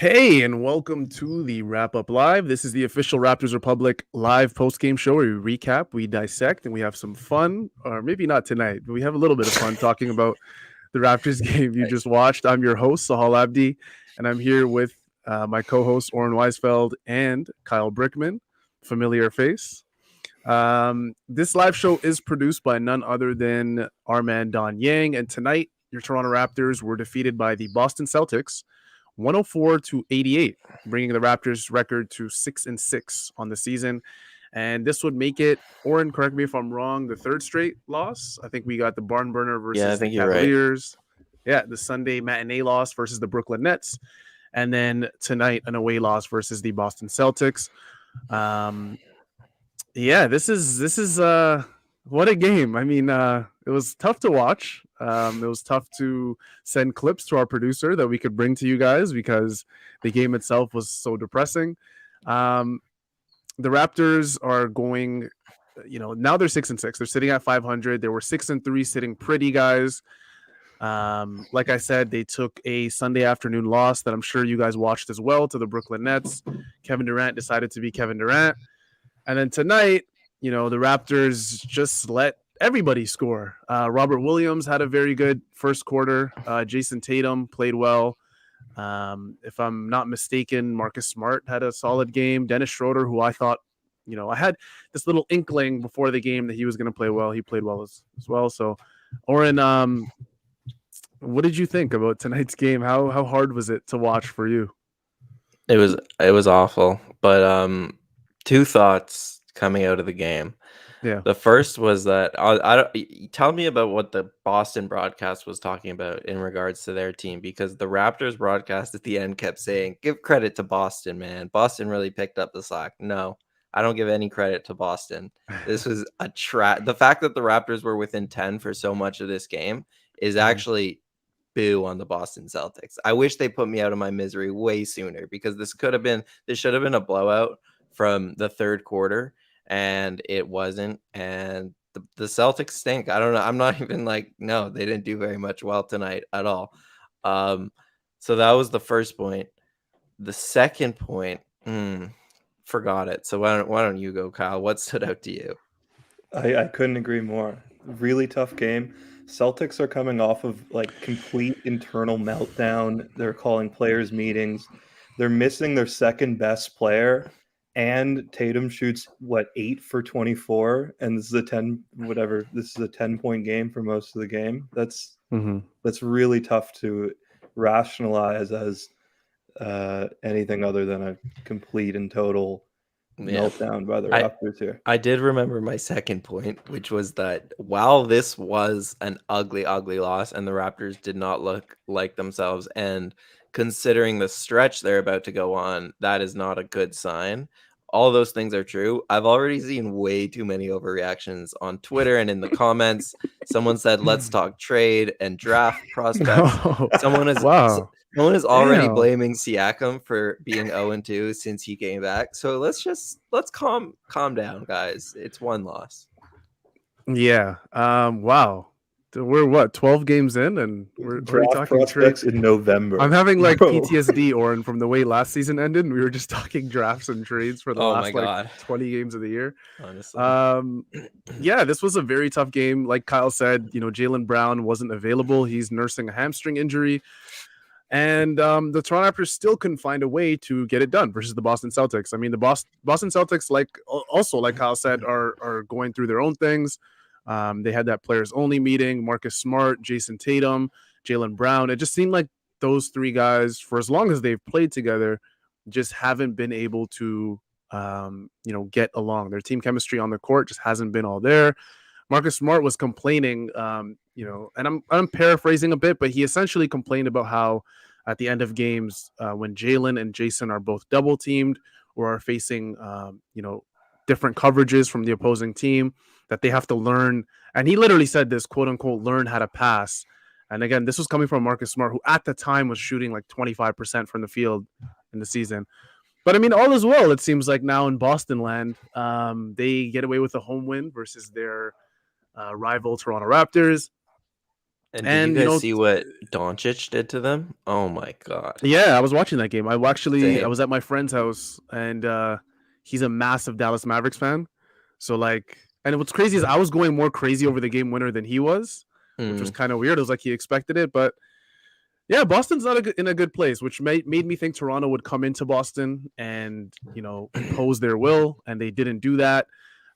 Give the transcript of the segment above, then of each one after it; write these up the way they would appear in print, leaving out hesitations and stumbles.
Hey, and welcome to the Wrap Up Live. This is the official Raptors Republic live post game show where we recap, we dissect, and we have some fun, or maybe not tonight, but we have a little bit of fun talking about the Raptors game you just watched. I'm your host, Sahal Abdi, and I'm here with my co hosts, Oren Weisfeld and Kyle Brickman, familiar face. This live show is produced by none other than our man Don Yang, and tonight, your Toronto Raptors were defeated by the Boston Celtics 104-88, bringing the Raptors record to 6-6 on the season. And this would make it, Oren, correct me if I'm wrong, the third straight loss. I think we got the barn burner Yeah, I versus the think you're right. Cavaliers. Yeah, the Sunday matinee loss versus the Brooklyn Nets. And then tonight, an away loss versus the Boston Celtics. Yeah, this is what a game. I mean, it was tough to watch. It was tough to send clips to our producer that we could bring to you guys because the game itself was so depressing. The Raptors are going, now they're 6-6. They're sitting at 500. They were 6-3, sitting pretty, guys. Like I said, they took a Sunday afternoon loss that I'm sure you guys watched as well to the Brooklyn Nets. Kevin Durant decided to be Kevin Durant. And then tonight, the Raptors just let everybody score. Robert Williams had a very good first quarter. Jason Tatum played well. If I'm not mistaken, Marcus Smart had a solid game. Dennis Schroeder, who I thought, I had this little inkling before the game that he was going to play well. He played well as well. So, Oren, what did you think about tonight's game? How hard was it to watch for you? It was awful, but two thoughts coming out of the game. Yeah. The first was that I don't tell me about what the Boston broadcast was talking about in regards to their team, because the Raptors broadcast at the end kept saying, "Give credit to Boston, man. Boston really picked up the slack." No, I don't give any credit to Boston. This was a trap. The fact that the Raptors were within 10 for so much of this game is actually boo on the Boston Celtics. I wish they put me out of my misery way sooner, because this should have been a blowout from the third quarter, and it wasn't. And the Celtics stink. I don't know. I'm not even no, they didn't do very much well tonight at all. So that was the first point. The second point, forgot it. So why don't you go, Kyle? What stood out to you? I couldn't agree more. Really tough game. Celtics are coming off of complete internal meltdown. They're calling players meetings. They're missing their second best player, and Tatum shoots 8 for 24, and this is a 10-point game for most of the game. That's really tough to rationalize as anything other than a complete and total meltdown by the Raptors here. I did remember my second point, which was that while this was an ugly loss and the Raptors did not look like themselves, and considering the stretch they're about to go on, that is not a good sign. All those things are true. I've already seen way too many overreactions on Twitter and in the comments. Someone said, "Let's talk trade and draft prospects." No. Someone is Someone is already blaming Siakam for being 0-2 since he came back. So let's calm down, guys. It's one loss. Yeah. Wow. We're 12 games in, and we're already talking prospects in November. I'm having PTSD, Oren, from the way last season ended, and we were just talking drafts and trades for the last 20 games of the year. Honestly. Yeah, this was a very tough game. Like Kyle said, Jaylen Brown wasn't available. He's nursing a hamstring injury. And the Toronto Raptors still couldn't find a way to get it done versus the Boston Celtics. I mean, the Boston Celtics, like Kyle said, are going through their own things. They had that players only meeting, Marcus Smart, Jason Tatum, Jaylen Brown. It just seemed like those three guys, for as long as they've played together, just haven't been able to, get along. Their team chemistry on the court just hasn't been all there. Marcus Smart was complaining, and I'm paraphrasing a bit, but he essentially complained about how at the end of games, when Jaylen and Jason are both double teamed or are facing, different coverages from the opposing team, that they have to learn. And he literally said this, quote unquote, learn how to pass. And again, this was coming from Marcus Smart, who at the time was shooting 25% from the field in the season. But I mean, all is well. It seems like now in Boston land, they get away with a home win versus their rival Toronto Raptors. And did you And guys see what Doncic did to them? Oh my god. yeah, I was watching that game. I Same. was at my friend's house, and he's a massive Dallas Mavericks fan. So like, and what's crazy is I was going more crazy over the game winner than he was, which was kind of weird. It was like he expected it, but yeah, Boston's not in a good place, which made me think Toronto would come into Boston and impose their will, and they didn't do that.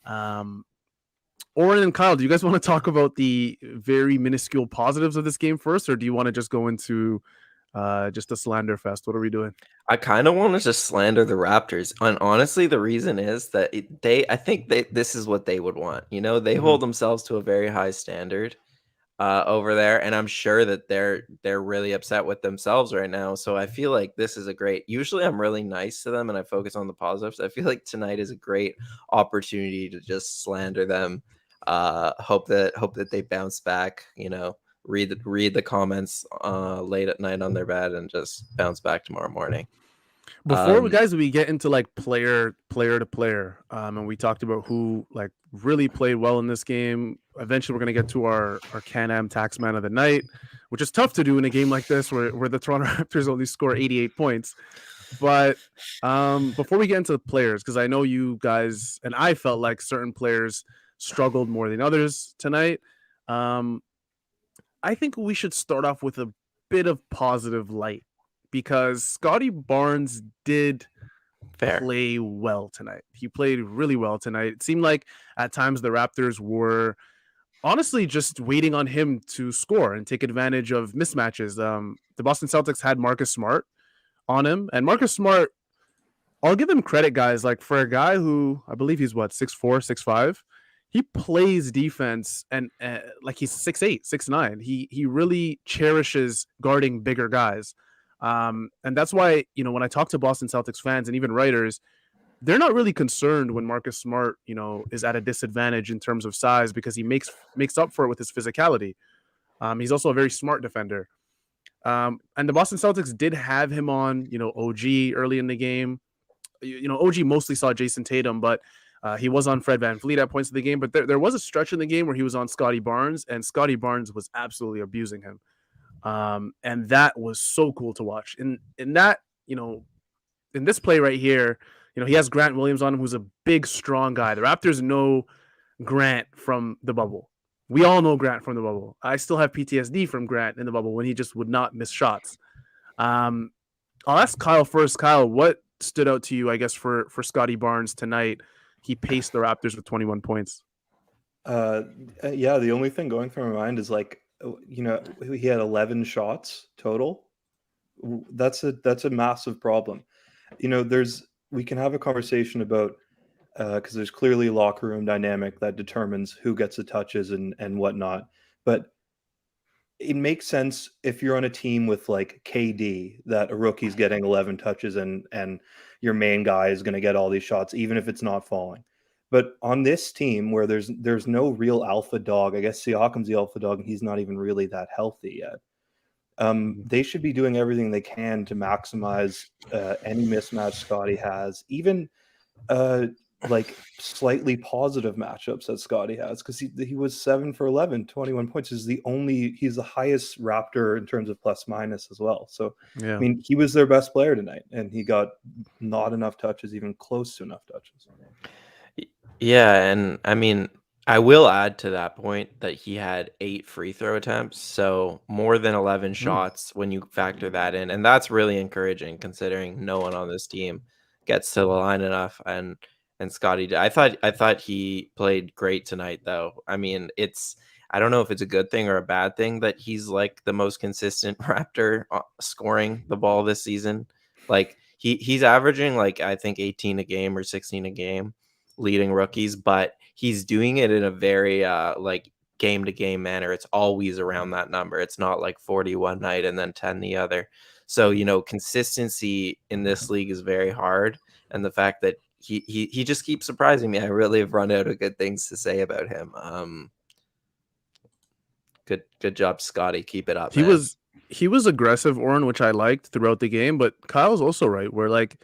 Oren and Kyle, do you guys want to talk about the very minuscule positives of this game first, or do you want to just go into just a slander fest? What are we doing? I kind of want to just slander the Raptors, and honestly, the reason is that I think this is what they would want. They hold themselves to a very high standard over there, and I'm sure that they're really upset with themselves right now. So I feel like this is a great. Usually, I'm really nice to them, and I focus on the positives. I feel like tonight is a great opportunity to just slander them. Hope that they bounce back. Read the comments late at night on their bed and just bounce back tomorrow morning. Before we get into like player to player, and we talked about who like really played well in this game. Eventually, we're gonna get to our Can-Am Taxman of the night, which is tough to do in a game like this where the Toronto Raptors only score 88 points. But before we get into the players, because I know you guys and I felt like certain players struggled more than others tonight. I think we should start off with a bit of positive light because Scottie Barnes did play well tonight. He played really well tonight. It seemed like at times the Raptors were honestly just waiting on him to score and take advantage of mismatches. The Boston Celtics had Marcus Smart on him, and Marcus Smart, I'll give him credit, guys. Like for a guy who I believe he's 6'4", 6'5", he plays defense and like he's 6'8", 6'9". He really cherishes guarding bigger guys. And that's why, when I talk to Boston Celtics fans and even writers, they're not really concerned when Marcus Smart, is at a disadvantage in terms of size because he makes up for it with his physicality. He's also a very smart defender. And the Boston Celtics did have him on, OG early in the game. OG mostly saw Jason Tatum, but he was on Fred VanVleet at points of the game. But there was a stretch in the game where he was on Scottie Barnes, and Scottie Barnes was absolutely abusing him. And that was so cool to watch. In that, in this play right here, he has Grant Williams on him, who's a big, strong guy. The Raptors know Grant from the bubble. We all know Grant from the bubble. I still have PTSD from Grant in the bubble when he just would not miss shots. I'll ask Kyle first. Kyle, what stood out to you, I guess, for Scottie Barnes tonight? He paced the Raptors with 21 points. Yeah, the only thing going through my mind is like, he had 11 shots total. That's a massive problem. We can have a conversation about because there's clearly a locker room dynamic that determines who gets the touches and whatnot. But it makes sense if you're on a team with like KD that a rookie's getting 11 touches and your main guy is going to get all these shots, even if it's not falling. But on this team where there's no real alpha dog, I guess Siakam's the alpha dog and he's not even really that healthy yet. They should be doing everything they can to maximize any mismatch Scottie has, even like slightly positive matchups that Scottie has, because he was 7 for 11, 21 points. He's the highest Raptor in terms of plus minus as well. So yeah. I mean, he was their best player tonight, and he got not enough touches, even close to enough touches. Yeah, and I mean, I will add to that point that he had 8 free throw attempts, so more than 11 shots when you factor that in, and that's really encouraging considering no one on this team gets to the line enough. And Scottie did. I thought he played great tonight, though. I mean, I don't know if it's a good thing or a bad thing that he's like the most consistent Raptor scoring the ball this season. Like he's averaging like I think 18 a game or 16 a game, leading rookies, but he's doing it in a very like game to game manner. It's always around that number. It's not like 40 one night and then 10 the other. So consistency in this league is very hard, and the fact that he just keeps surprising me. I really have run out of good things to say about him. Good job, Scottie. Keep it up. He was aggressive, Oren, which I liked throughout the game. But Kyle's also right, where like,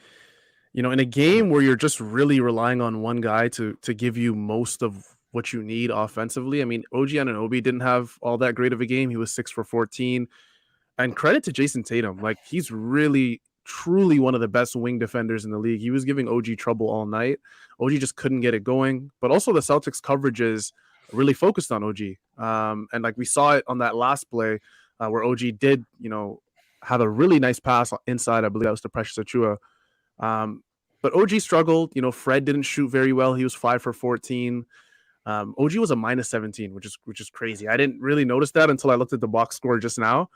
in a game where you're just really relying on one guy to give you most of what you need offensively. I mean, OG Anunoby didn't have all that great of a game. He was 6 for 14. And credit to Jason Tatum. Like, he's really, truly one of the best wing defenders in the league. He was giving OG trouble all night. OG just couldn't get it going. But also the Celtics coverages really focused on OG. And like we saw it on that last play where OG did, have a really nice pass inside. I believe that was to Precious Achua. But OG struggled. Fred didn't shoot very well. He was 5 for 14. OG was a minus 17, which is crazy. I didn't really notice that until I looked at the box score just now.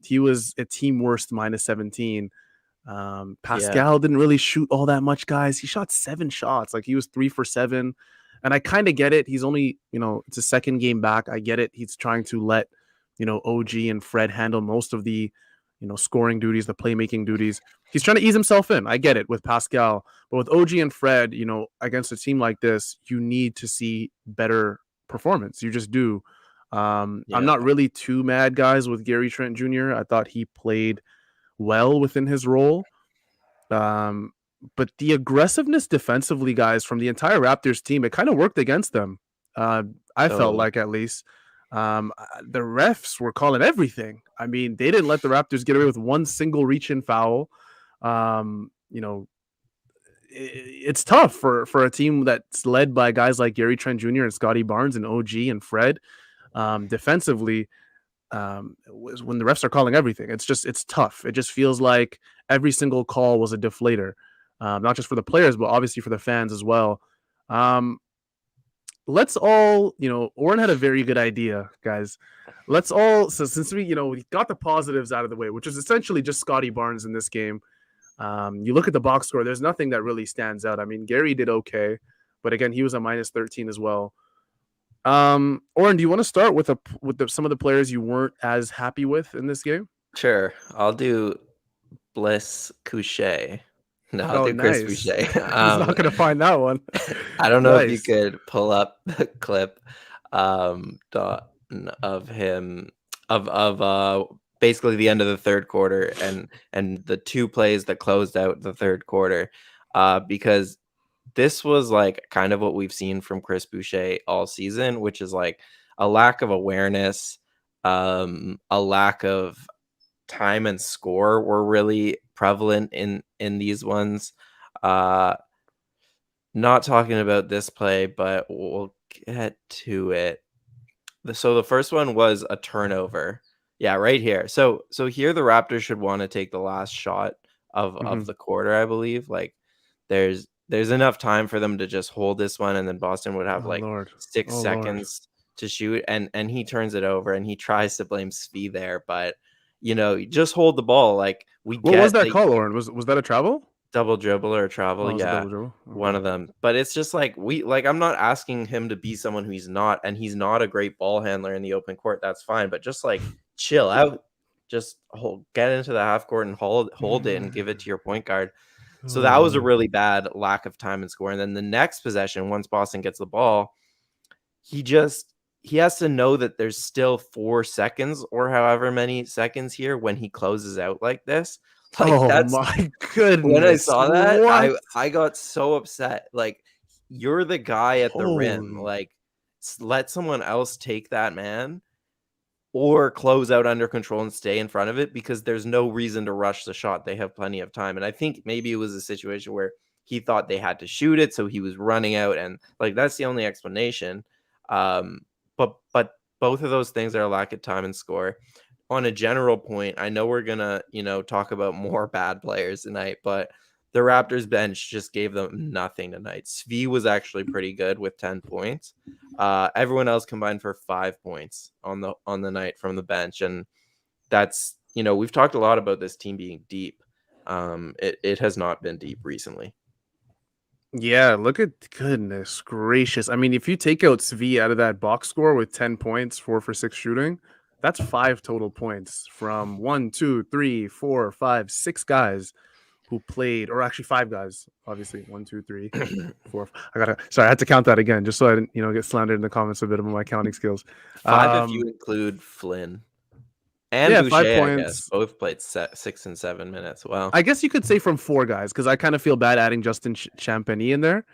He was a team worst minus 17. Pascal didn't really shoot all that much, guys. He shot 7 shots. Like, he was 3 for 7. And I kind of get it. He's only, it's a second game back. I get it. He's trying to let, OG and Fred handle most of the, scoring duties, the playmaking duties. He's trying to ease himself in. I get it with Pascal. But with OG and Fred, against a team like this, you need to see better performance. You just do. I'm not really too mad, guys, with Gary Trent Jr. I thought he played well within his role. But the aggressiveness defensively, guys, from the entire Raptors team, it kind of worked against them. I felt like, at least. The refs were calling everything. I mean, they didn't let the Raptors get away with one single reach-in foul. It's tough for a team that's led by guys like Gary Trent Jr. and Scottie Barnes and OG and Fred. Defensively, when the refs are calling everything, it's tough. It just feels like every single call was a deflator, not just for the players, but obviously for the fans as well. Let's all, Oren had a very good idea, guys. Let's all, so since we got the positives out of the way, which is essentially just Scottie Barnes in this game. You look at the box score, there's nothing that really stands out. I mean, Gary did okay, but again, he was a minus 13 as well. Oren, do you want to start with some of the players you weren't as happy with in this game? Sure. I'll do Bliss Couché. No, I'll do nice. Chris Boucher. He's not going to find that one. I don't know if you could pull up the clip of him of basically the end of the third quarter and the 2 plays that closed out the third quarter, because this was like kind of what we've seen from Chris Boucher all season, which is like a lack of awareness, a lack of time and score were really prevalent in these ones. Not talking about this play, but we'll get to it. So the first one was a turnover. Yeah, right here. So here the Raptors should want to take the last shot of the quarter, I believe. Like there's enough time for them to just hold this one, and then Boston would have 6 seconds to shoot, and he turns it over, and he tries to blame Svi there, but just hold the ball. Like what was that call, Oren? Was that a travel? Double dribble or travel? Yeah, okay. One of them. But it's just like I'm not asking him to be someone who he's not, and he's not a great ball handler in the open court. That's fine, but just like chill out, just get into the half court and hold it and give it to your point guard. So that was a really bad lack of time and score. And then the next possession, once Boston gets the ball, he has to know that there's still 4 seconds or however many seconds here when he closes out like this. Like, my goodness. When I saw that, I got so upset. Like, you're the guy at the rim. Like, let someone else take that, man, or close out under control and stay in front of it, because there's no reason to rush the shot. They have plenty of time. And I think maybe it was a situation where he thought they had to shoot it, so he was running out, and like that's the only explanation. But both of those things are a lack of time and score. On a general point, I know we're gonna, talk about more bad players tonight, but the Raptors bench just gave them nothing tonight. Svi was actually pretty good with 10 points. Everyone else combined for 5 points on the night from the bench, and that's we've talked a lot about this team being deep. It has not been deep recently. Yeah, look at goodness gracious. I mean, if you take out Svi out of that box score with 10 points, 4 for 6 shooting, that's 5 total points from 1, 2, 3, 4, 5, 6 guys who played, or actually 5 guys, obviously 1, 2, 3, 4. I had to count that again just so I didn't, get slandered in the comments a bit about my counting skills. 5 if you include Flynn. And Boucher, 5 points. I guess, both played 6 and 7 minutes. Wow. I guess you could say from 4 guys, because I kind of feel bad adding Justin Champagny in there.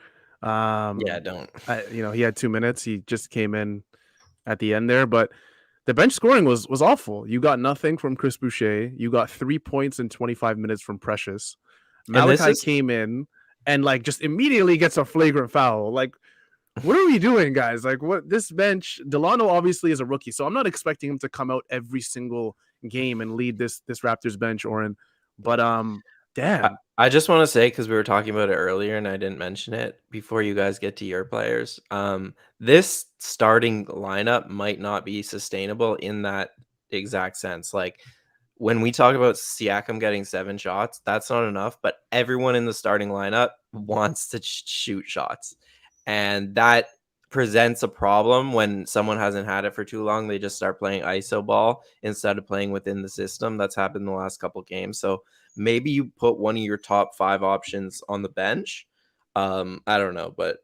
Yeah, don't. He had 2 minutes. He just came in at the end there, but the bench scoring was awful. You got nothing from Chris Boucher. You got 3 points in 25 minutes from Precious. And this Malachi is came in and like just immediately gets a flagrant foul. Like, what are we doing, guys? Like, what this bench? Delano obviously is a rookie, so I'm not expecting him to come out every single game and lead this Raptors bench, Oren. But damn. I just want to say, because we were talking about it earlier and I didn't mention it before you guys get to your players. This starting lineup might not be sustainable in that exact sense. Like when we talk about Siakam getting 7 shots, that's not enough, but everyone in the starting lineup wants to shoot shots. And that presents a problem when someone hasn't had it for too long. They just start playing ISO ball instead of playing within the system. That's happened in the last couple games. So maybe you put one of your top 5 options on the bench. I don't know, but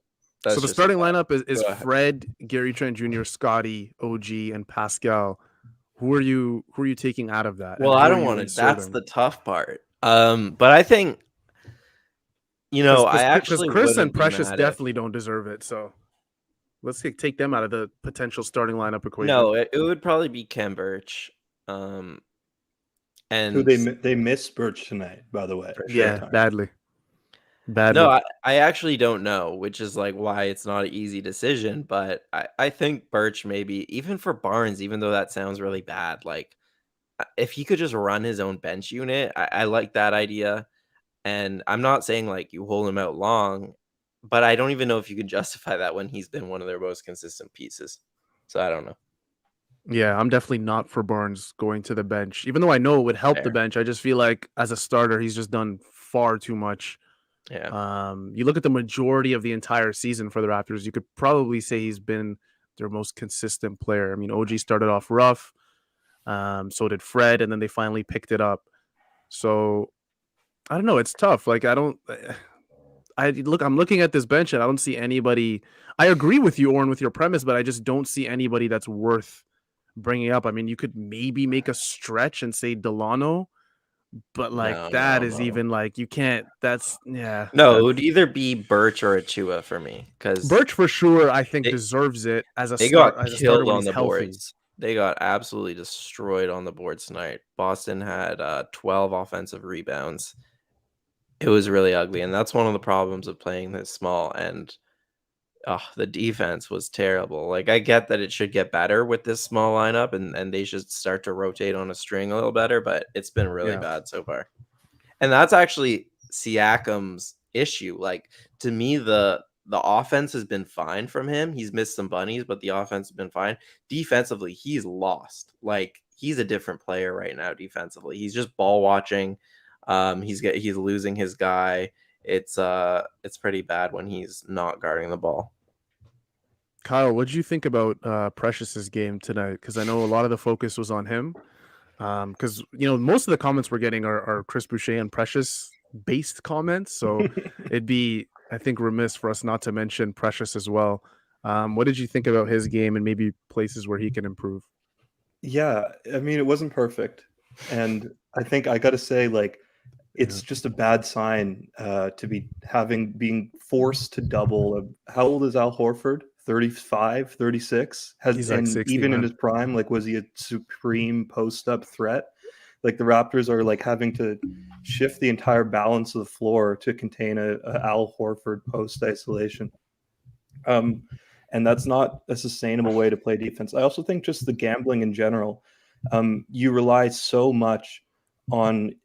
that's so the just starting lineup is Go ahead. Fred, Gary Trent Jr., Scottie, OG, and Pascal. Who are you taking out of that? Well, and I who are don't you want to. That's inserting? the tough part. But I think I Because actually Chris wouldn't and be Precious mad if definitely don't deserve it. So let's take them out of the potential starting lineup equation. no, it would probably be Kem Birch. Who And they missed Birch tonight, by the way. For Yeah, sure. badly. No, I actually don't know, which is like why it's not an easy decision. But I think Birch maybe even for Barnes, even though that sounds really bad, like if he could just run his own bench unit, I like that idea. And I'm not saying like you hold him out long, but I don't even know if you can justify that when he's been one of their most consistent pieces. So I don't know. Yeah, I'm definitely not for Barnes going to the bench. Even though I know it would help the Fair. bench, I just feel like as a starter, he's just done far too much. Yeah. You look at the majority of the entire season for the Raptors, you could probably say he's been their most consistent player. I mean, OG started off rough, so did Fred, and then they finally picked it up. So I don't know, it's tough. Like I'm looking at this bench and I don't see anybody. I agree with you, Oren, with your premise, but I just don't see anybody that's worth bringing up. I mean, you could maybe make a stretch and say Delano, but like that is No. even like you can't. That's No, it would either be Birch or Achua for me because Birch for sure. I think they, deserves it as a they start got as a starter killed when on he's the healthy. boards. They got absolutely destroyed on the boards tonight. Boston had 12 offensive rebounds. It was really ugly, and that's one of the problems of playing this small. And the defense was terrible. Like I get that it should get better with this small lineup, and they should start to rotate on a string a little better, but it's been really Yeah. bad so far. And that's actually Siakam's issue. Like to me, the offense has been fine from him. He's missed some bunnies, but the offense has been fine. Defensively, he's lost. Like he's a different player right now. Defensively, he's just ball watching. He's losing his guy. It's pretty bad when he's not guarding the ball. Kyle, what did you think about Precious's game tonight? Because I know a lot of the focus was on him. Because most of the comments we're getting are Chris Boucher and Precious based comments, so it'd be, I think, remiss for us not to mention Precious as well. What did you think about his game and maybe places where he can improve? Yeah, I mean, it wasn't perfect, and I think I got to say, like, it's just a bad sign to be being forced to double. How old is Al Horford? 35, 36? He's like 60, Even in man. his prime, like, was he a supreme post-up threat? Like the Raptors are like having to shift the entire balance of the floor to contain a Al Horford post isolation. And that's not a sustainable way to play defense. I also think just the gambling in general, you rely so much on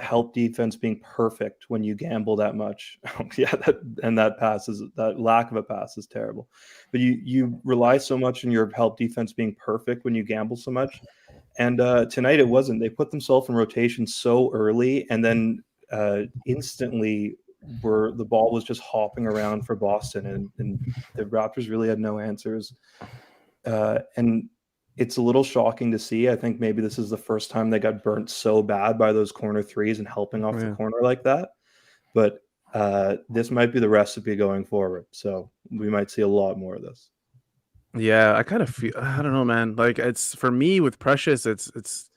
help defense being perfect when you gamble that much. That lack of a pass is terrible. But you rely so much on your help defense being perfect when you gamble so much. And tonight it wasn't. They put themselves in rotation so early, and then instantly the ball was just hopping around for Boston, and the Raptors really had no answers. And it's a little shocking to see. I think maybe this is the first time they got burnt so bad by those corner threes and helping off the corner like that. But this might be the recipe going forward. So we might see a lot more of this. Yeah, I kind of feel, I don't know, man. Like it's for me with Precious, it's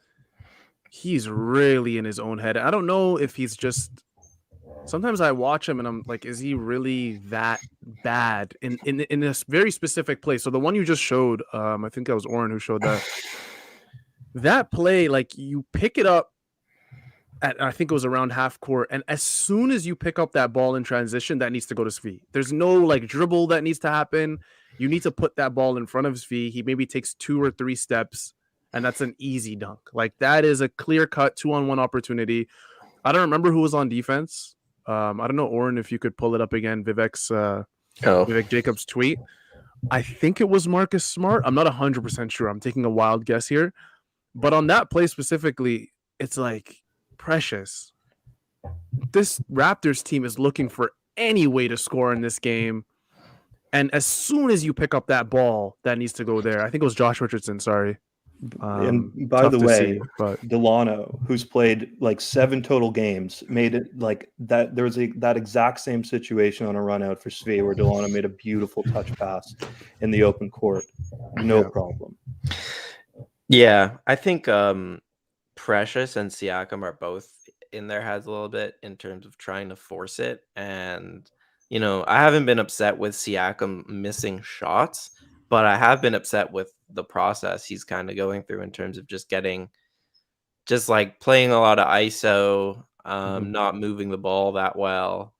he's really in his own head. I don't know if he's just sometimes I watch him and I'm like, is he really that bad in a very specific play? So the one you just showed, I think that was Oren who showed that play. Like you pick it up at, I think it was around half court, and as soon as you pick up that ball in transition, that needs to go to Svi. There's no like dribble that needs to happen. You need to put that ball in front of Svi. He maybe takes 2 or 3 steps, and that's an easy dunk. Like that is a clear cut 2-on-1 opportunity. I don't remember who was on defense. I don't know, Oren, if you could pull it up again. Vivek Jacobs' tweet. I think it was Marcus Smart. I'm not 100% sure. I'm taking a wild guess here. But on that play specifically, it's like Precious. This Raptors team is looking for any way to score in this game. And as soon as you pick up that ball, that needs to go there. I think it was Josh Richardson, sorry. And by the way, Delano, who's played like 7 total games, made it like that. There was that exact same situation on a run out for Svi where Delano made a beautiful touch pass in the open court. No problem. Yeah, I think Precious and Siakam are both in their heads a little bit in terms of trying to force it. And, you know, I haven't been upset with Siakam missing shots, but I have been upset with the process he's kind of going through in terms of just like playing a lot of ISO, not moving the ball that well.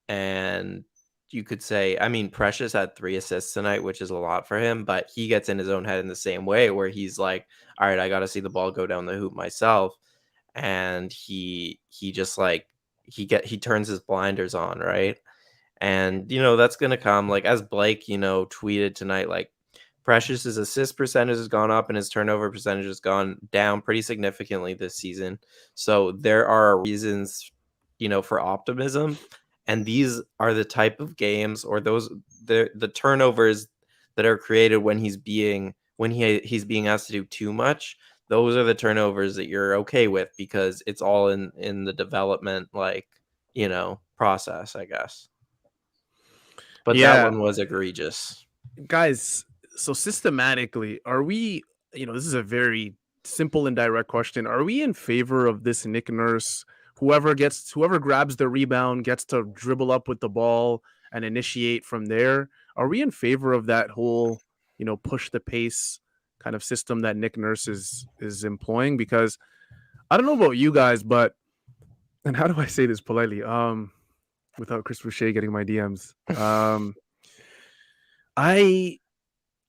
And you could say, I mean, Precious had 3 assists tonight, which is a lot for him, but he gets in his own head in the same way where he's like, all right, I got to see the ball go down the hoop myself. And he just like, he turns his blinders on, right? And, you know, that's going to come, like, as Blake, you know, tweeted tonight, like, Precious's assist percentage has gone up and his turnover percentage has gone down pretty significantly this season. So there are reasons, you know, for optimism. And these are the type of games, or the turnovers that are created when he's being asked to do too much. Those are the turnovers that you're okay with because it's all in the development, like, you know, process, I guess. But that one was egregious. Guys, so systematically, are we, you know, this is a very simple and direct question. Are we in favor of this Nick Nurse? Whoever grabs the rebound gets to dribble up with the ball and initiate from there. Are we in favor of that whole, you know, push the pace kind of system that Nick Nurse is employing? Because I don't know about you guys, but, and how do I say this politely? Without Chris Boucher getting my DMs.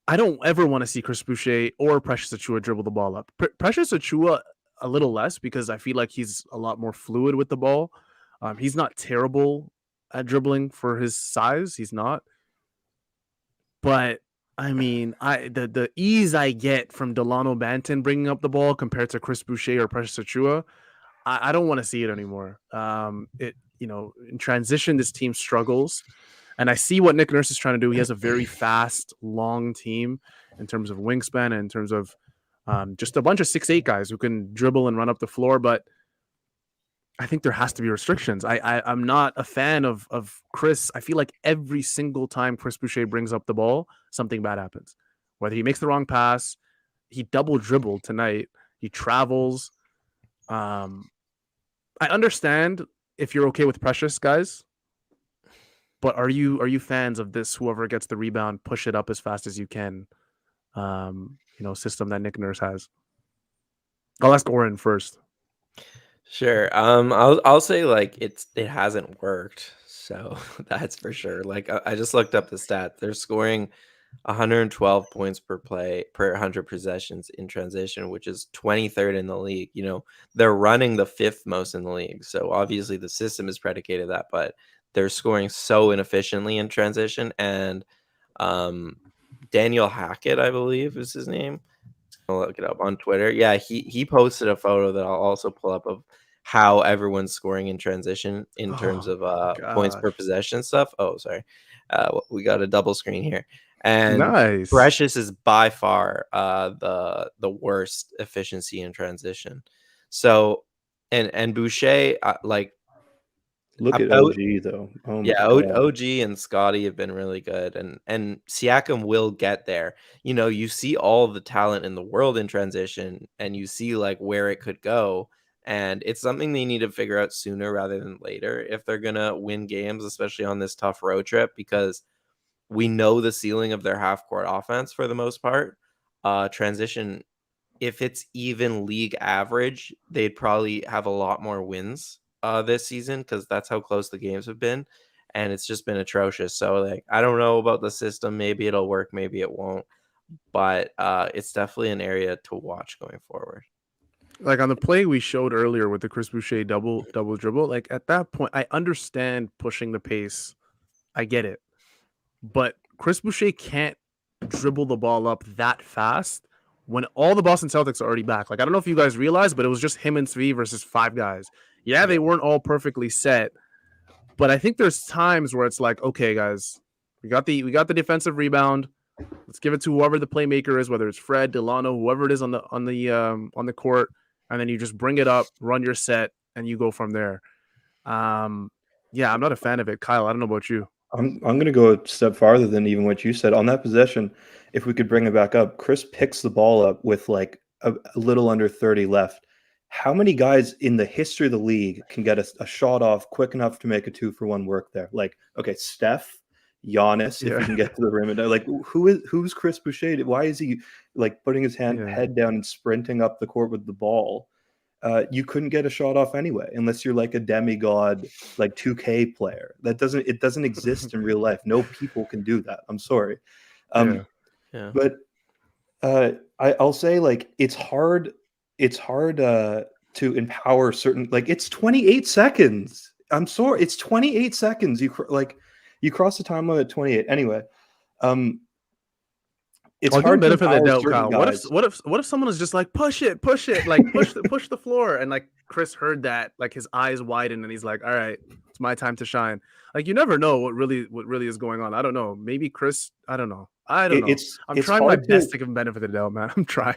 I don't ever want to see Chris Boucher or Precious Achiuwa dribble the ball up. Precious Achiuwa a little less because I feel like he's a lot more fluid with the ball. He's not terrible at dribbling for his size. He's not. But I mean, the ease I get from Delano Banton bringing up the ball compared to Chris Boucher or Precious Achiuwa, I don't want to see it anymore. You know, in transition, this team struggles. And I see what Nick Nurse is trying to do. He has a very fast, long team in terms of wingspan and in terms of just a bunch of 6'8" guys who can dribble and run up the floor. But I think there has to be restrictions. I'm not a fan of Chris. I feel like every single time Chris Boucher brings up the ball, something bad happens. Whether he makes the wrong pass, he double dribbled tonight, he travels. I understand if you're okay with Precious, guys. But are you fans of this? Whoever gets the rebound, push it up as fast as you can. You know, system that Nick Nurse has. I'll ask Oren first. Sure. I'll say like it hasn't worked, so that's for sure. Like I just looked up the stat. They're scoring 112 points per play per 100 possessions in transition, which is 23rd in the league. You know, they're running the 5th most in the league. So obviously the system is predicated that, but they're scoring so inefficiently in transition. And Daniel Hackett, I believe is his name. I'll look it up on Twitter. Yeah, he posted a photo that I'll also pull up of how everyone's scoring in transition in terms of points per possession stuff. Oh, sorry. We got a double screen here. And nice. Precious is by far the worst efficiency in transition. So and Boucher, like, look at OG though. Oh my God. OG and Scottie have been really good, and Siakam will get there. You know, you see all the talent in the world in transition, and you see like where it could go. And it's something they need to figure out sooner rather than later if they're going to win games, especially on this tough road trip, because we know the ceiling of their half court offense for the most part. Transition, if it's even league average, they'd probably have a lot more wins this season, because that's how close the games have been. And it's just been atrocious. So like, I don't know about the system. Maybe it'll work, maybe it won't. But it's definitely an area to watch going forward. Like on the play we showed earlier with the Chris Boucher double dribble, like at that point, I understand pushing the pace. I get it. But Chris Boucher can't dribble the ball up that fast when all the Boston Celtics are already back. Like, I don't know if you guys realize, but it was just him and Svi versus 5 guys. Yeah, they weren't all perfectly set, but I think there's times where it's like, okay, guys, we got the defensive rebound. Let's give it to whoever the playmaker is, whether it's Fred, Delano, whoever it is on the court, and then you just bring it up, run your set, and you go from there. Yeah, I'm not a fan of it. Kyle, I don't know about you. I'm going to go a step farther than even what you said. On that possession, if we could bring it back up, Chris picks the ball up with like a little under 30 left. How many guys in the history of the league can get a shot off quick enough to make a 2-for-1 work there? Like, okay, Steph, Giannis, if he can get to the rim, and like, who's Chris Boucher? Why is he like putting his head down and sprinting up the court with the ball? You couldn't get a shot off anyway, unless you're like a demigod, like 2K player. It doesn't exist in real life. No people can do that. I'm sorry. But I'll say like it's hard to empower certain, like it's 28 seconds. I'm sorry. It's 28 seconds. You cross the time limit at 28. Anyway, it's hard to benefit of the empower doubt, certain Kyle. guys. What if someone is just like push it, like push the floor, and like Chris heard that, like his eyes widened, and he's like, all right, it's my time to shine. Like you never know what really is going on. I don't know. Maybe Chris. I don't know. I'm trying my best to give him benefit of the doubt, man. I'm trying.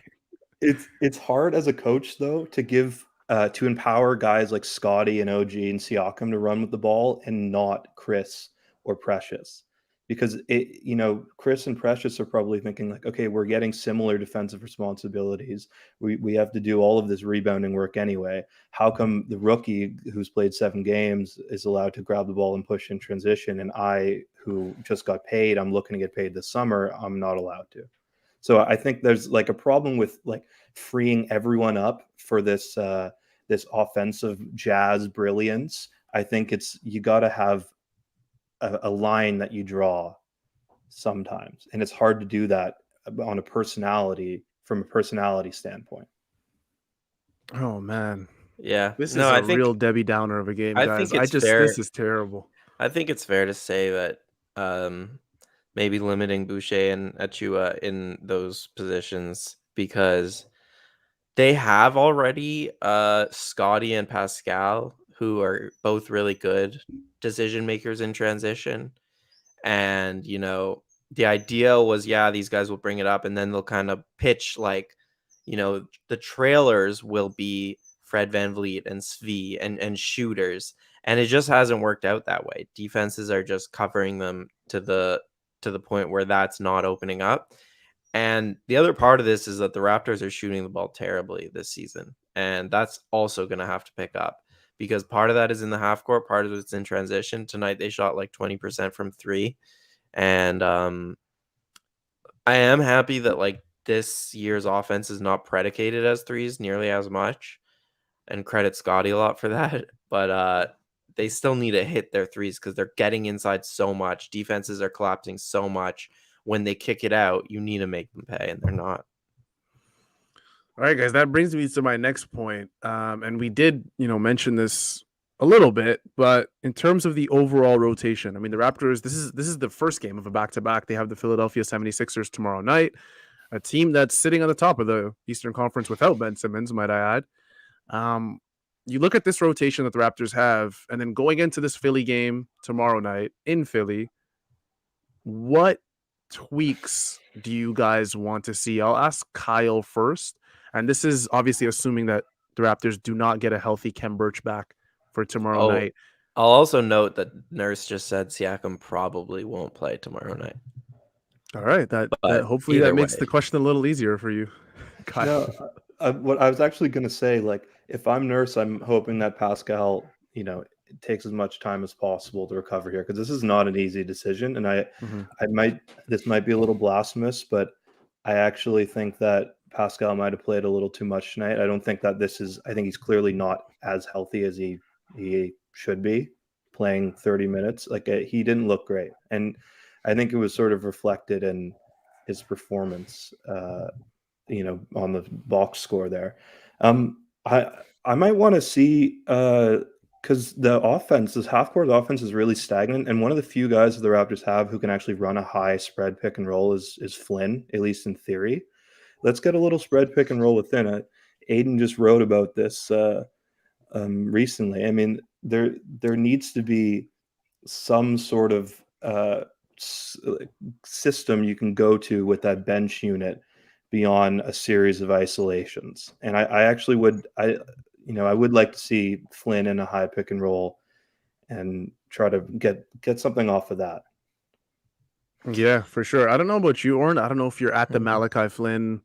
It's hard as a coach though to give to empower guys like Scottie and OG and Siakam to run with the ball and not Chris or Precious, because Chris and Precious are probably thinking like, okay, we're getting similar defensive responsibilities. We have to do all of this rebounding work anyway. How come the rookie who's played 7 games is allowed to grab the ball and push in transition, and I, who just got paid, I'm looking to get paid this summer, I'm not allowed to? So I think there's like a problem with like freeing everyone up for this offensive Jazz brilliance. I think you got to have a line that you draw sometimes, and it's hard to do that from a personality standpoint. Oh man, yeah, this is a real Debbie Downer of a game, guys. This is terrible. I think it's fair to say that maybe limiting Boucher and Achua in those positions, because they have already Scottie and Pascal, who are both really good decision makers in transition. And, the idea was, these guys will bring it up and then they'll kind of pitch like, the trailers will be Fred VanVleet and Svi and shooters. And it just hasn't worked out that way. Defenses are just covering them to the point where that's not opening up. And the other part of this is that the Raptors are shooting the ball terribly this season. And that's also going to have to pick up, because part of that is in the half court, part of it's in transition. Tonight they shot like 20% from 3. And I am happy that like this year's offense is not predicated as threes nearly as much, and credit Scottie a lot for that. But they still need to hit their threes because they're getting inside so much. Defenses are collapsing so much. When they kick it out, you need to make them pay, and they're not. All right, guys, that brings me to my next point. And we did, mention this a little bit, but in terms of the overall rotation, I mean, the Raptors, this is the first game of a back-to-back. They have the Philadelphia 76ers tomorrow night, a team that's sitting on the top of the Eastern Conference without Ben Simmons, might I add. You look at this rotation that the Raptors have, and then going into this Philly game tomorrow night in Philly, what tweaks do you guys want to see? I'll ask Kyle first. And this is obviously assuming that the Raptors do not get a healthy Kem Birch back for tomorrow night. I'll also note that Nurse just said Siakam probably won't play tomorrow night. All right. That hopefully that makes the question a little easier for you, Kyle. No, what I was actually going to say, like, if I'm Nurse, I'm hoping that Pascal, takes as much time as possible to recover here, because this is not an easy decision. And this might be a little blasphemous, but I actually think that Pascal might have played a little too much tonight. I don't think that I think he's clearly not as healthy as he should be playing 30 minutes. Like, he didn't look great. And I think it was sort of reflected in his performance, on the box score there. I might want to see, because this half-court offense is really stagnant, and one of the few guys that the Raptors have who can actually run a high spread pick and roll is Flynn, at least in theory. Let's get a little spread pick and roll within it. Aiden just wrote about this recently. I mean, there needs to be some sort of system you can go to with that bench unit beyond a series of isolations. And I actually would I would like to see Flynn in a high pick and roll and try to get something off of that. Yeah, for sure. I don't know about you, Orrin. I don't know if you're at the Mhm. Malachi Flynn,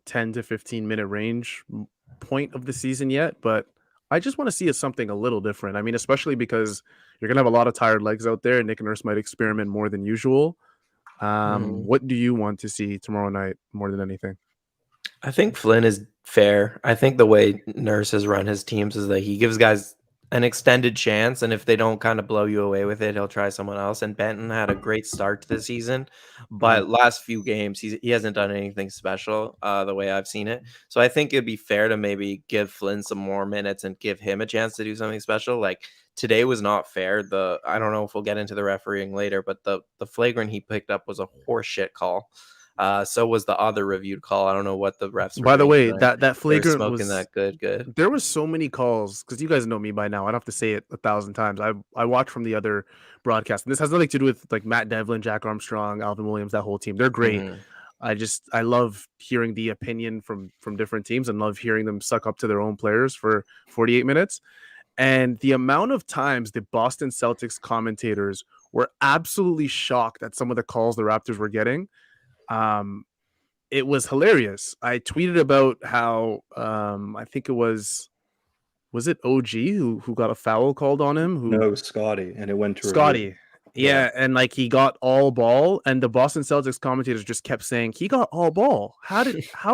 10 to 15 minute range point of the season yet, but I just want to see something a little different. I mean, especially because you're gonna have a lot of tired legs out there. Nick Nurse might experiment more than usual. Mhm. What do you want to see tomorrow night more than anything? I think Flynn is fair. I think the way Nurse has run his teams is that he gives guys an extended chance, and if they don't kind of blow you away with it, he'll try someone else. And Benton had a great start to the season, Mhm. but last few games he hasn't done anything special the way I've seen it. So I think it'd be fair to maybe give Flynn some more minutes and give him a chance to do something special. Like today was not fair. I don't know if we'll get into the refereeing later, but the flagrant he picked up was a horseshit call. So was the other reviewed call. I don't know what the refs were By the doing way, tonight. that They were flagrant smoking was that good. there was so many calls because you guys know me by now. I don't have to say it 1,000 times. I watch from the other broadcast, and this has nothing to do with like Matt Devlin, Jack Armstrong, Alvin Williams, that whole team. They're great. Mhm. I love hearing the opinion from different teams and love hearing them suck up to their own players for 48 minutes. And the amount of times the Boston Celtics commentators were absolutely shocked at some of the calls the Raptors were getting. Um, it was hilarious. I tweeted about how I think was it OG who got a foul called on him? No, Who it was Scottie, and it went to review. Scottie. Yeah. Yeah, and like he got all ball, and the Boston Celtics commentators just kept saying he got all ball. How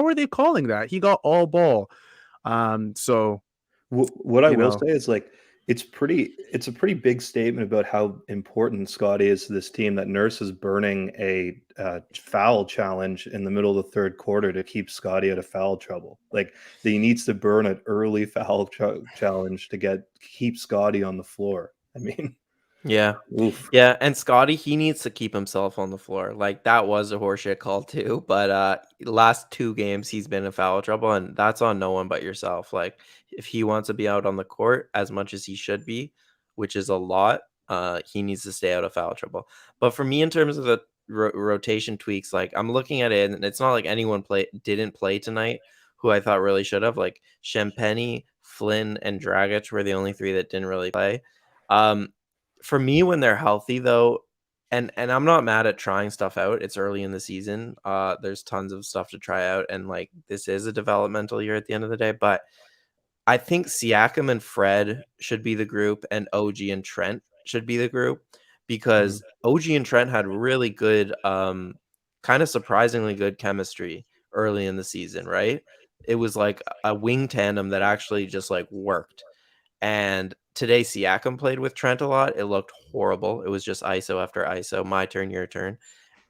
are they calling that? He got all ball. So What I you will know, say is, like, it's a pretty big statement about how important Scottie is to this team, that Nurse is burning a foul challenge in the middle of the third quarter to keep Scottie out of foul trouble. Like, that he needs to burn an early foul challenge to keep Scottie on the floor. I mean, Yeah. oof. Yeah, and Scotty, he needs to keep himself on the floor. Like that was a horseshit call too, but last 2 games he's been in foul trouble, and that's on no one but yourself. Like if he wants to be out on the court as much as he should be, which is a lot, he needs to stay out of foul trouble. But for me in terms of the rotation tweaks, like I'm looking at it and it's not like anyone didn't play tonight who I thought really should have. Like Shampenny, Flynn, and Dragic were the only 3 that didn't really play. Um for me, when they're healthy though, and I'm not mad at trying stuff out. It's early in the season. There's tons of stuff to try out, and like this is a developmental year at the end of the day. But I think Siakam and Fred should be the group, and OG and Trent should be the group mhm. because OG and Trent had really good, kind of surprisingly good chemistry early in the season, right? It was like a wing tandem that actually just like worked. And today, Siakam played with Trent a lot. It looked horrible. It was just ISO after ISO, my turn, your turn.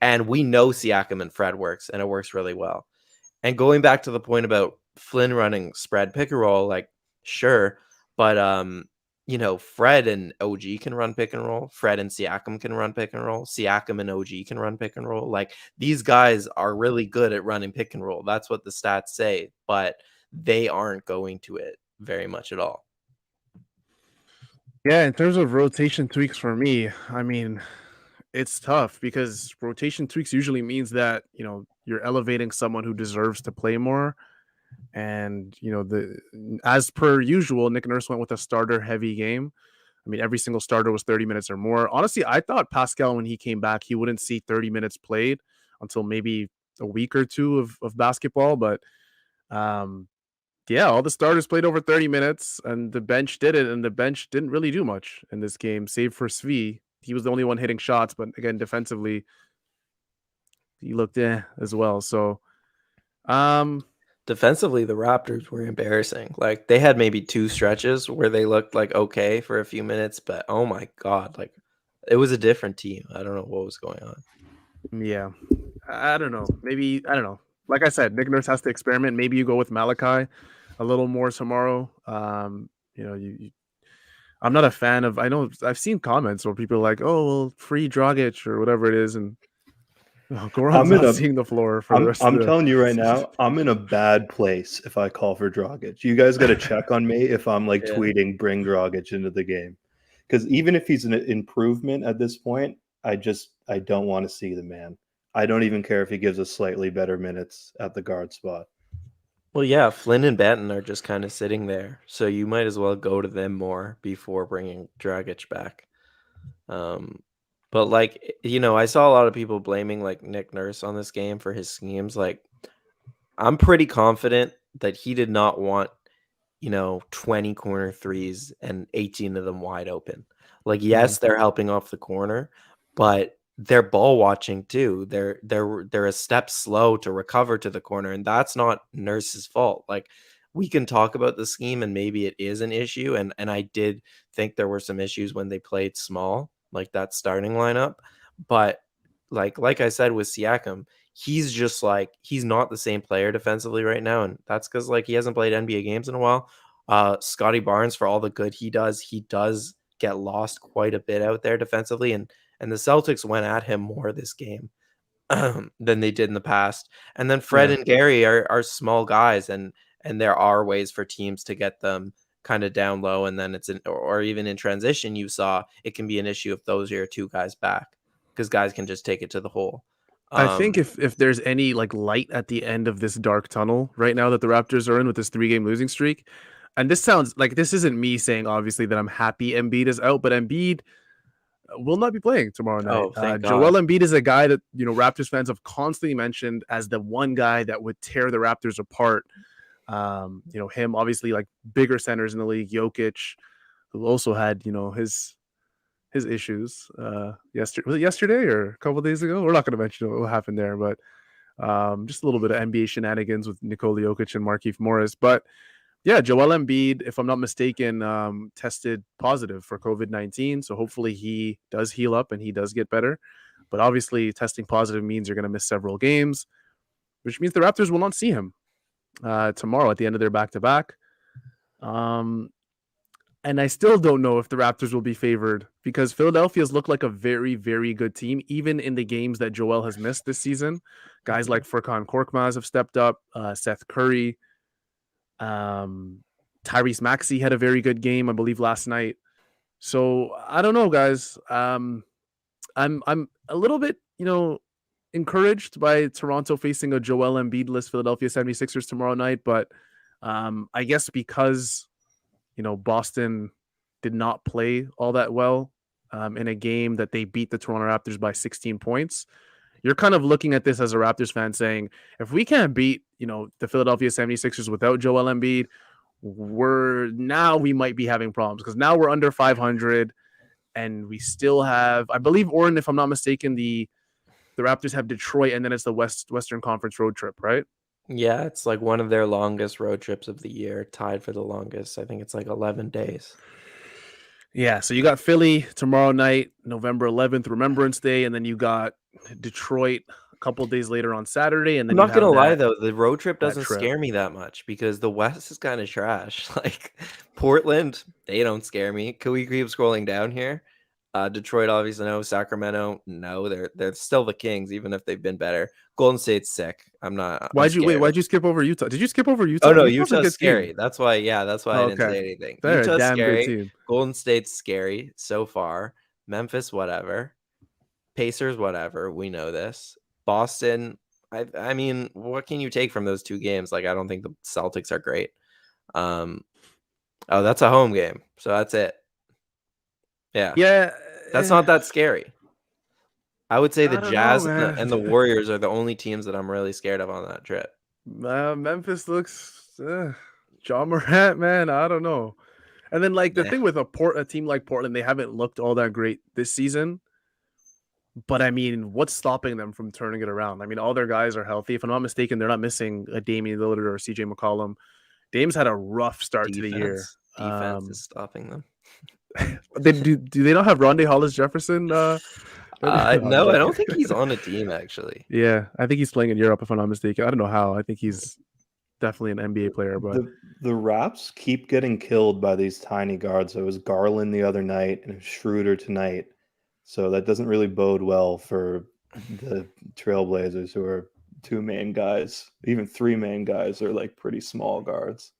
And we know Siakam and Fred works, and it works really well. And going back to the point about Flynn running spread pick and roll, like sure, but Fred and OG can run pick and roll. Fred and Siakam can run pick and roll. Siakam and OG can run pick and roll. Like these guys are really good at running pick and roll. That's what the stats say, but they aren't going to it very much at all. Yeah, in terms of rotation tweaks for me, I mean, it's tough because rotation tweaks usually means that, you're elevating someone who deserves to play more. And, the as per usual, Nick Nurse went with a starter heavy game. I mean, every single starter was 30 minutes or more. Honestly, I thought Pascal, when he came back, he wouldn't see 30 minutes played until maybe a week or two of basketball. But um, Yeah, all the starters played over 30 minutes, and the bench did it, and the bench didn't really do much in this game, save for Svi. He was the only one hitting shots, but again, defensively, he looked as well. So, um, Defensively, the Raptors were embarrassing. Like they had maybe 2 stretches where they looked like okay for a few minutes, but oh my god, like it was a different team. I don't know what was going on. yeah, I don't know. Maybe I don't know. Like I said, Nick Nurse has to experiment. Maybe you go with Malachi a little more tomorrow. I'm not a fan of. I know I've seen comments where people are like, "Oh, well, free Dragic or whatever it is," and Goran's I'm in not a seeing the floor for the rest of I'm the. telling you right now, I'm in a bad place if I call for Dragic. You guys got to check on me if I'm like Yeah. tweeting bring Dragic into the game. Because even if he's an improvement at this point, I don't want to see the man. I don't even care if he gives us slightly better minutes at the guard spot. Well, yeah, Flynn and Benton are just kind of sitting there, so you might as well go to them more before bringing Dragic back. But like I saw a lot of people blaming like Nick Nurse on this game for his schemes. Like, I'm pretty confident that he did not want 20 corner threes and 18 of them wide open. Like, yes, they're helping off the corner, but they're ball watching too. They're a step slow to recover to the corner, and that's not Nurse's fault. Like, we can talk about the scheme and maybe it is an issue, and I did think there were some issues when they played small, like that starting lineup. But like I said with Siakam, he's just like he's not the same player defensively right now, and that's because like he hasn't played NBA games in a while. Scottie Barnes, for all the good he does get lost quite a bit out there defensively, and the Celtics went at him more this game than they did in the past. And then Fred and Gary are small guys, and there are ways for teams to get them kind of down low, and then or even in transition, you saw it can be an issue if those are your 2 guys back, because guys can just take it to the hole. I think if there's any like light at the end of this dark tunnel right now that the Raptors are in with this 3-game losing streak, and this sounds like this isn't me saying obviously that I'm happy Embiid is out, but Embiid will not be playing tomorrow night. Oh, thank Joel God. Embiid is a guy that Raptors fans have constantly mentioned as the one guy that would tear the Raptors apart. Him obviously like bigger centers in the league, Jokic, who also had his issues yesterday. Was it yesterday or a couple of days ago? We're not going to mention what happened there, but just a little bit of NBA shenanigans with Nikola Jokic and Markieff Morris. But yeah, Joel Embiid, if I'm not mistaken, tested positive for COVID-19. So hopefully he does heal up and he does get better. But obviously testing positive means you're going to miss several games, which means the Raptors will not see him tomorrow at the end of their back-to-back. And I still don't know if the Raptors will be favored because Philadelphia's looked like a very, very good team, even in the games that Joel has missed this season. Guys like Furkan Korkmaz have stepped up, Seth Curry. Tyrese Maxey had a very good game, I believe, last night. So I don't know, guys. I'm a little bit, encouraged by Toronto facing a Joel Embiid-less Philadelphia 76ers tomorrow night, but I guess because Boston did not play all that well in a game that they beat the Toronto Raptors by 16 points. You're kind of looking at this as a Raptors fan saying, if we can't beat, the Philadelphia 76ers without Joel Embiid, we might be having problems because now we're under 500 and we still have, I believe, Oren, if I'm not mistaken, the Raptors have Detroit and then it's the Western Conference road trip, right? Yeah, it's like one of their longest road trips of the year, tied for the longest. I think it's like 11 days. Yeah, so you got Philly tomorrow night, November 11th, Remembrance Day, and then you got Detroit a couple of days later on Saturday, and then I'm not gonna lie though, the road trip doesn't trip. scare me that much because the West is kind of trash. Like Portland, they don't scare me. Can we keep scrolling down here? Detroit, obviously, no. Sacramento, no. They're still the Kings, even if they've been better. Golden State's sick. Why'd you skip over Utah? Did you skip over Utah? Oh no, Utah's scary. Team. That's why. Yeah, that's why I didn't say anything. They're Utah's a damn scary. good team. Golden State's scary so far. Memphis, whatever. Pacers, whatever. We know this. Boston. I mean, what can you take from those 2 games? Like, I don't think the Celtics are great. Oh, that's a home game, so that's it. Yeah. That's not that scary. I would say the Jazz and the Warriors are the only teams that I'm really scared of on that trip. Memphis looks. John Morant, man, I don't know. And then like the Yeah. thing with a team like Portland, they haven't looked all that great this season. But I mean, what's stopping them from turning it around? I mean, all their guys are healthy. If I'm not mistaken, they're not missing a Damian Lillard or a CJ McCollum. Dame's had a rough start to the year. Defense is stopping them. They do they not have Rondé Hollis Jefferson? No, I don't think he's on a team actually. Yeah, I think he's playing in Europe if I'm not mistaken. I don't know how. I think he's definitely an NBA player, but The Raps keep getting killed by these tiny guards. It was Garland the other night and Schroeder tonight. So that doesn't really bode well for the Trailblazers, who are two main guys. Even three main guys are like pretty small guards.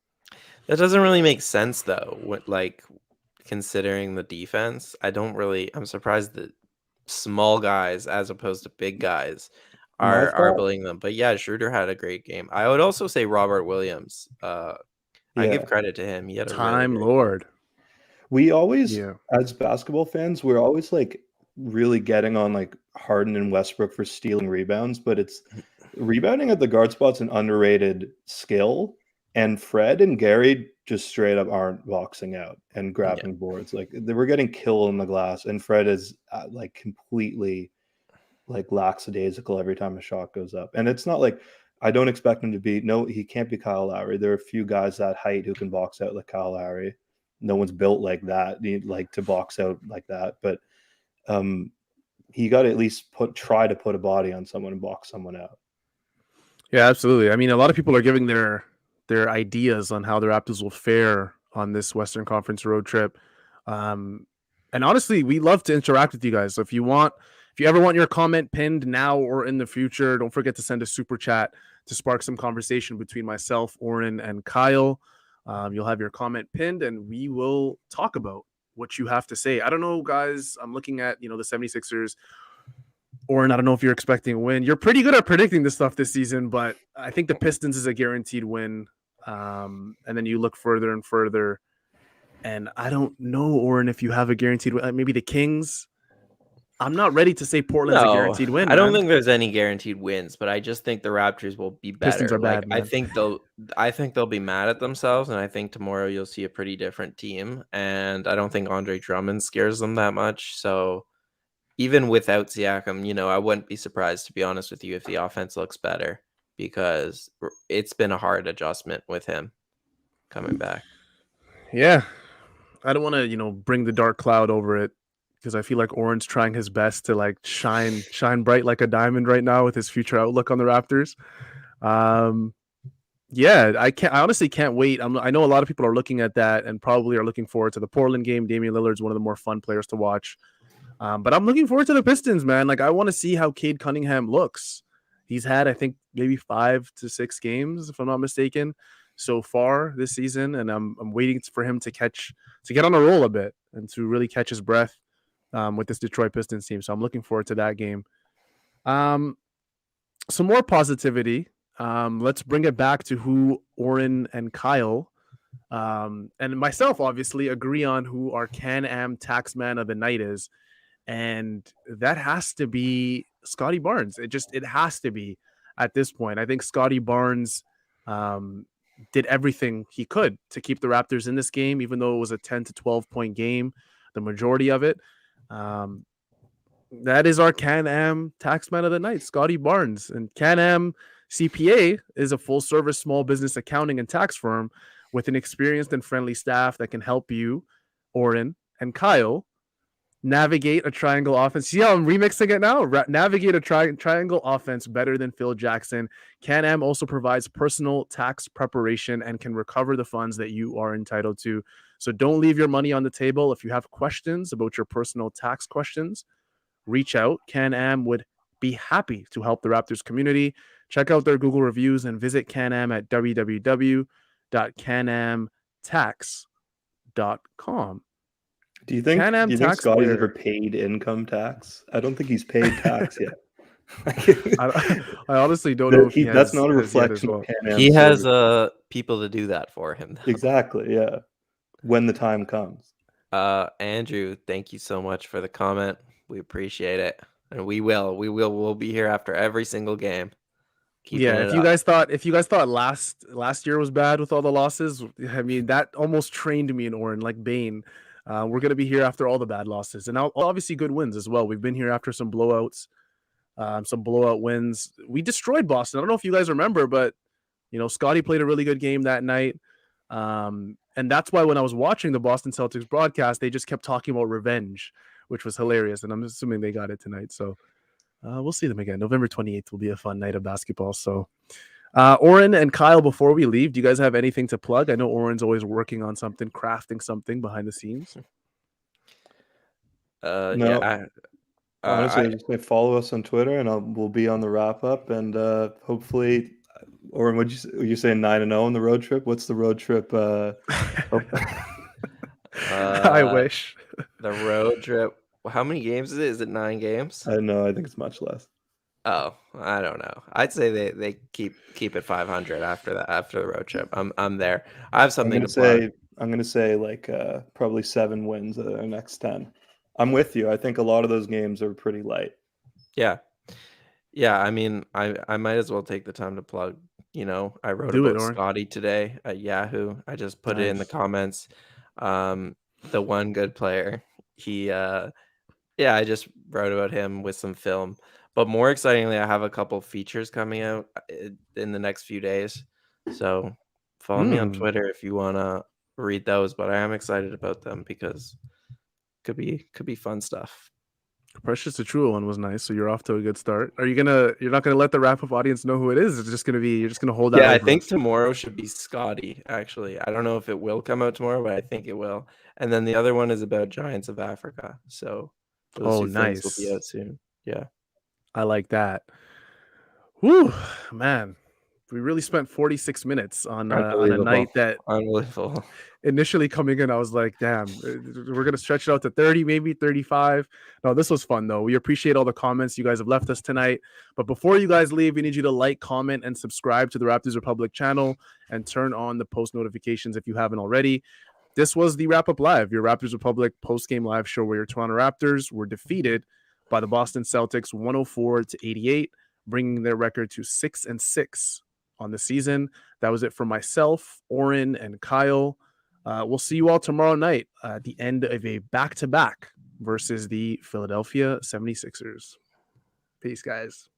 That doesn't really make sense though. What, like, considering the defense, I'm surprised that small guys as opposed to big guys are bullying them. But yeah, Schroeder had a great game. I would also say Robert Williams. I give credit to him. He had a Time really Lord. We always, as basketball fans, we're always like really getting on like Harden and Westbrook for stealing rebounds, but it's rebounding at the guard spot's an underrated skill. And Fred and Gary just straight up aren't boxing out and grabbing boards. Like they were getting killed on the glass, and Fred is like completely like lackadaisical every time a shot goes up. And it's not like I don't expect him to be. No, he can't be Kyle Lowry. There are a few guys that height who can box out like Kyle Lowry. No one's built like that, like to box out like that. But he got to at least try to put a body on someone and box someone out. Yeah, absolutely. I mean, a lot of people are giving their ideas on how the Raptors will fare on this Western Conference road trip. And honestly, we love to interact with you guys. So if you ever want your comment pinned now or in the future, don't forget to send a super chat to spark some conversation between myself, Oren, and Kyle. You'll have your comment pinned and we will talk about what you have to say. I don't know, guys. I'm looking at, the 76ers. Oren, I don't know if you're expecting a win. You're pretty good at predicting this stuff this season, but I think the Pistons is a guaranteed win. And then you look further and further. And I don't know, Oren, if you have a guaranteed win. Maybe the Kings. I'm not ready to say Portland's a guaranteed win. I don't think there's any guaranteed wins, but I just think the Raptors will be better. Pistons are bad, man. I think they'll be mad at themselves, and I think tomorrow you'll see a pretty different team. And I don't think Andre Drummond scares them that much. So even without Siakam, I wouldn't be surprised, to be honest with you, if the offense looks better, because it's been a hard adjustment with him coming back. Yeah. I don't want to, bring the dark cloud over it, because I feel like Oren's trying his best to like shine bright like a diamond right now with his future outlook on the Raptors. Yeah, I honestly can't wait. I know a lot of people are looking at that and probably are looking forward to the Portland game. Damian Lillard's one of the more fun players to watch. But I'm looking forward to the Pistons, man. Like, I want to see how Cade Cunningham looks. He's had, I think, maybe 5 to 6 games, if I'm not mistaken, so far this season. And I'm waiting for him to get on a roll a bit and to really catch his breath with this Detroit Pistons team. So I'm looking forward to that game. Some more positivity. Let's bring it back to who Oren and Kyle and myself obviously agree on who our Can-Am Taxman of the night is. And that has to be Scottie Barnes. It has to be at this point. I think Scottie Barnes did everything he could to keep the Raptors in this game, even though it was a 10 to 12 point game, the majority of it. That is our Can-Am Taxman of the night, Scottie Barnes. And Can-Am CPA is a full-service small business accounting and tax firm with an experienced and friendly staff that can help you, Oren and Kyle, navigate a triangle offense. See how I'm remixing it now? Navigate a triangle offense better than Phil Jackson. Can-Am also provides personal tax preparation and can recover the funds that you are entitled to. So don't leave your money on the table. If you have questions about your personal tax questions, reach out. Can-Am would be happy to help the Raptors community. Check out their Google reviews and visit Can-Am at www.canamtax.com. Do you think Scottie's ever paid income tax? I don't think he's paid tax yet. I honestly don't know if that's not a reflection of Can-Am. He has people to do that for him, though. Exactly, yeah. When the time comes. Andrew, thank you so much for the comment. We appreciate it. And we'll be here after every single game. keeping it if up. you guys thought last year was bad with all the losses, I mean that almost trained me in Oren like Bane. We're gonna be here after all the bad losses, and obviously good wins as well. We've been here after some blowouts, some blowout wins. We destroyed Boston. I don't know if you guys remember, but Scottie played a really good game that night. And that's why when I was watching the Boston Celtics broadcast, they just kept talking about revenge, which was hilarious. And I'm assuming they got it tonight. So we'll see them again. November 28th will be a fun night of basketball. So Oren and Kyle, before we leave, do you guys have anything to plug? I know Oren's always working on something, crafting something behind the scenes. No. Yeah. Honestly, I just say follow us on Twitter, and we'll be on the wrap up, and hopefully, or would you say 9-0 on the road trip? What's the road trip? I wish. The road trip. How many games is it? Is it 9 games? I know. I think it's much less. Oh, I don't know. I'd say they keep it 500 after the road trip. I'm there. I have something to plug. I'm gonna say like probably 7 wins of the next 10. I'm with you. I think a lot of those games are pretty light. Yeah. I mean, I might as well take the time to plug. I wrote Do it, about Oren. Scottie today at Yahoo. I just put it in the comments. The one good player. He I just wrote about him with some film. But more excitingly, I have a couple features coming out in the next few days. So follow me on Twitter if you want to read those. But I am excited about them because could be fun stuff. Precious Achua one was nice, so you're off to a good start. You're not gonna let the wrap up audience know who it is? It's just gonna be you're just gonna hold that. Yeah, I over think us. tomorrow should be Scottie. Actually, I don't know if it will come out tomorrow, but I think it will. And then the other one is about Giants of Africa. So those two things will be out soon. Yeah, I like that. Whew, man. We really spent 46 minutes on a night that unbelievable. Initially coming in, I was like, damn, we're going to stretch it out to 30, maybe 35. No, this was fun, though. We appreciate all the comments you guys have left us tonight. But before you guys leave, we need you to like, comment, and subscribe to the Raptors Republic channel and turn on the post notifications if you haven't already. This was the Wrap Up Live, your Raptors Republic post-game live show where your Toronto Raptors were defeated by the Boston Celtics 104-88, bringing their record to 6-6 on the season. That was it for myself, Oren, and Kyle. We'll see you all tomorrow night at the end of a back-to-back versus the Philadelphia 76ers. Peace, guys.